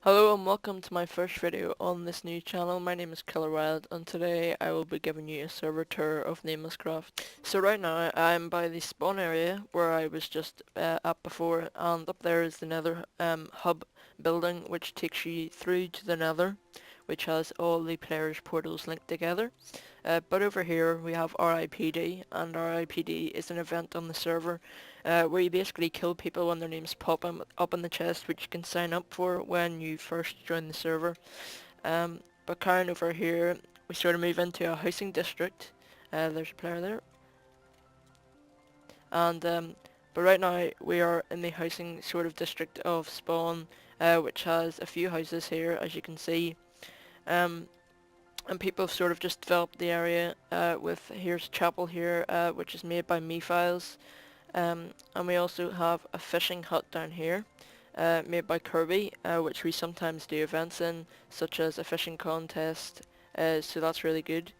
Hello and welcome to my first video on this new channel. My name is Killer Wild and today I will be giving you a server tour of Namelesscraft. So right now I'm by the spawn area where I was just at before, and up there is the nether hub building which takes you through to the nether, which has all the players' portals linked together. But over here we have RIPD, and RIPD is an event on the server where you basically kill people when their names pop up in the chest, which you can sign up for when you first join the server. But carrying over here, we sort of move into a housing district. There's a player there. And but right now we are in the housing sort of district of Spawn, which has a few houses here, as you can see. Um, and people have sort of just developed the area with here's a chapel here, which is made by me files. And we also have a fishing hut down here, made by Kirby, which we sometimes do events in, such as a fishing contest, so that's really good.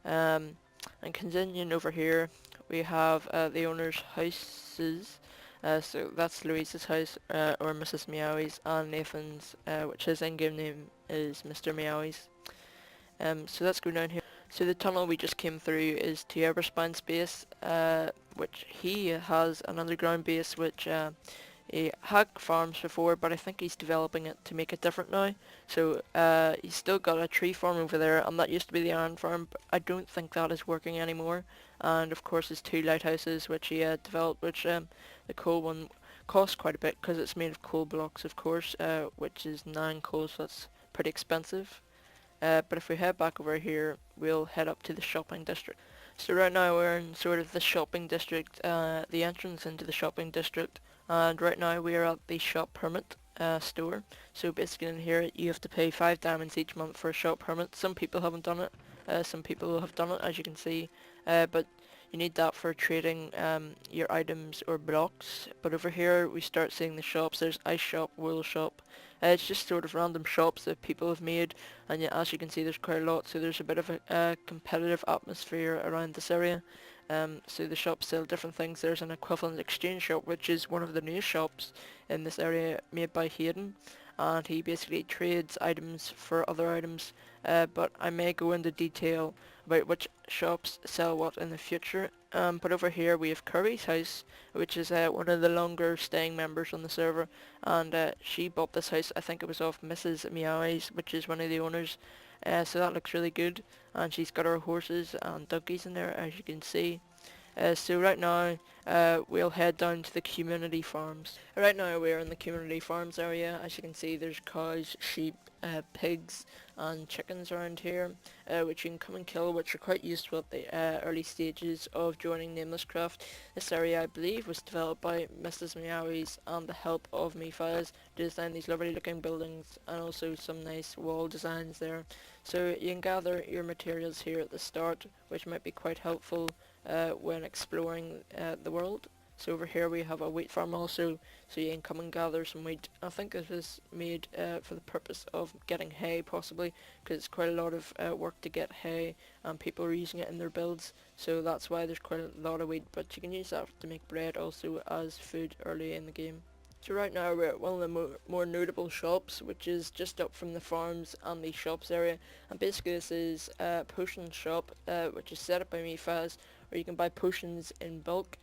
Um, and continuing over here, we have the owner's houses, so that's Louise's house, or Mrs. Meowies, and Nathan's, which his in-game name is Mr. Meowies. So let's go down here. So the tunnel we just came through is to Everspine's base, which he has an underground base which he had farms before, but I think he's developing it to make it different now. So he's still got a tree farm over there, and that used to be the iron farm, but I don't think that is working anymore. And of course his two lighthouses which he developed, which the coal one costs quite a bit because it's made of coal blocks, of course, which is 9 coal, so that's pretty expensive. But if we head back over here, we'll head up to the shopping district. So right now we're in sort of the shopping district, the entrance into the shopping district, and right now we are at the shop permit store. So basically in here you have to pay 5 diamonds each month for a shop permit. Some people haven't done it, some people have done it, as you can see, but you need that for trading your items or blocks. But over here we start seeing the shops. There's ice shop, wool shop. It's just sort of random shops that people have made, and yeah, as you can see there's quite a lot, so there's a bit of a competitive atmosphere around this area. So the shops sell different things. There's an equivalent exchange shop, which is one of the newest shops in this area, made by Hayden, and he basically trades items for other items, but I may go into detail about which shops sell what in the future. But over here we have Kirby's house, which is one of the longer staying members on the server, and she bought this house, I think it was off Mrs. Meowies, which is one of the owners, so that looks really good, and she's got her horses and donkeys in there, as you can see. So right now we'll head down to the community farms. Right now we're in the community farms area. As you can see there's cows, sheep, pigs and chickens around here, which you can come and kill, which are quite useful at the early stages of joining Namelesscraft. This area I believe was developed by Mrs. Meowies and the help of MeFiles to design these lovely looking buildings, and also some nice wall designs there. So you can gather your materials here at the start, which might be quite helpful when exploring the world. So over here we have a wheat farm also, so you can come and gather some wheat. I think this is made for the purpose of getting hay possibly, because it's quite a lot of work to get hay and people are using it in their builds, so that's why there's quite a lot of wheat, but you can use that to make bread also as food early in the game. So right now we're at one of the more notable shops, which is just up from the farms and the shops area, and basically this is a potion shop which is set up by MeFaz, where you can buy potions in bulk,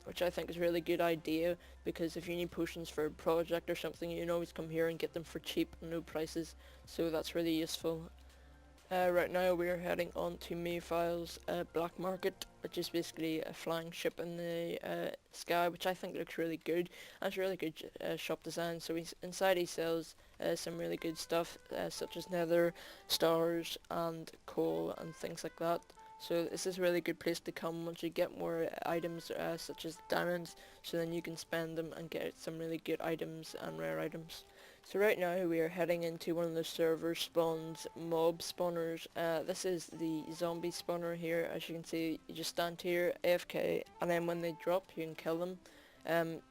which I think is a really good idea, because if you need potions for a project or something you can always come here and get them for cheap and no prices, so that's really useful. Right now we're heading on to Mayfile's Black Market, which is basically a flying ship in the sky, which I think looks really good. And it's a really good shop design. So inside he sells some really good stuff, such as nether, stars, and coal, and things like that. So this is a really good place to come once you get more items, such as diamonds, so then you can spend them and get some really good items and rare items. So right now we are heading into one of the server spawns mob spawners. This is the zombie spawner here. As you can see, you just stand here, AFK, and then when they drop you can kill them.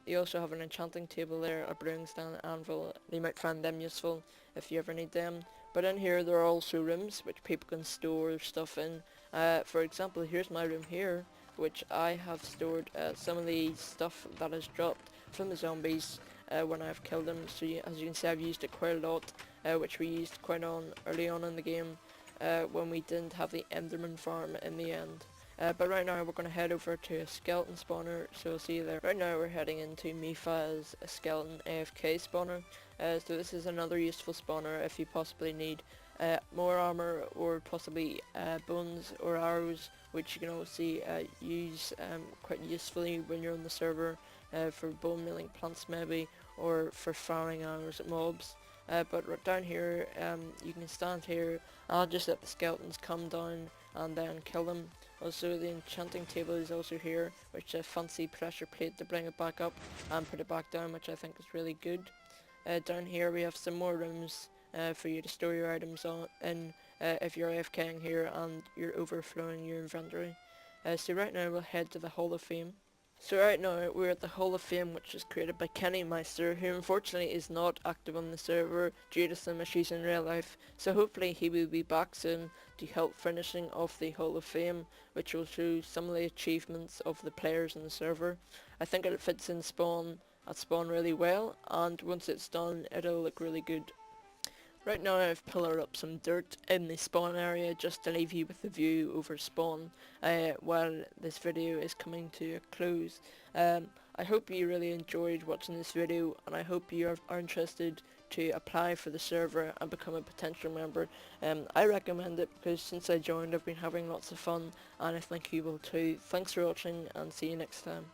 You also have an enchanting table there, a brewing stand, anvil. You might find them useful if you ever need them. But in here there are also rooms which people can store stuff in. For example, here's my room here, which I have stored some of the stuff that is dropped from the zombies, when I've killed them. So as you can see, I've used it quite a lot, which we used quite early on in the game when we didn't have the Enderman farm in the end. But right now we're going to head over to a skeleton spawner, so we'll see you there. Right now we're heading into Mifa's skeleton AFK spawner. So this is another useful spawner if you possibly need more armor or possibly bones or arrows, which you can obviously use quite usefully when you're on the server for bone milling plants maybe, or for firing arrows at mobs. But down here you can stand here. I'll just let the skeletons come down and then kill them. Also the enchanting table is also here, which is a fancy pressure plate to bring it back up and put it back down, which I think is really good. Down here we have some more rooms for you to store your items in if you're AFKing here and you're overflowing your inventory. So right now we'll head to the Hall of Fame. So right now we're at the Hall of Fame, which is created by Kenny Meister, who unfortunately is not active on the server due to some issues in real life. So hopefully he will be back soon to help finishing off the Hall of Fame, which will show some of the achievements of the players in the server. I think it fits in spawn really well, and once it's done it'll look really good. Right now I've pillared up some dirt in the spawn area just to leave you with the view over spawn while this video is coming to a close. I hope you really enjoyed watching this video, and I hope you are interested to apply for the server and become a potential member. I recommend it because since I joined I've been having lots of fun, and I think you will too. Thanks for watching and see you next time.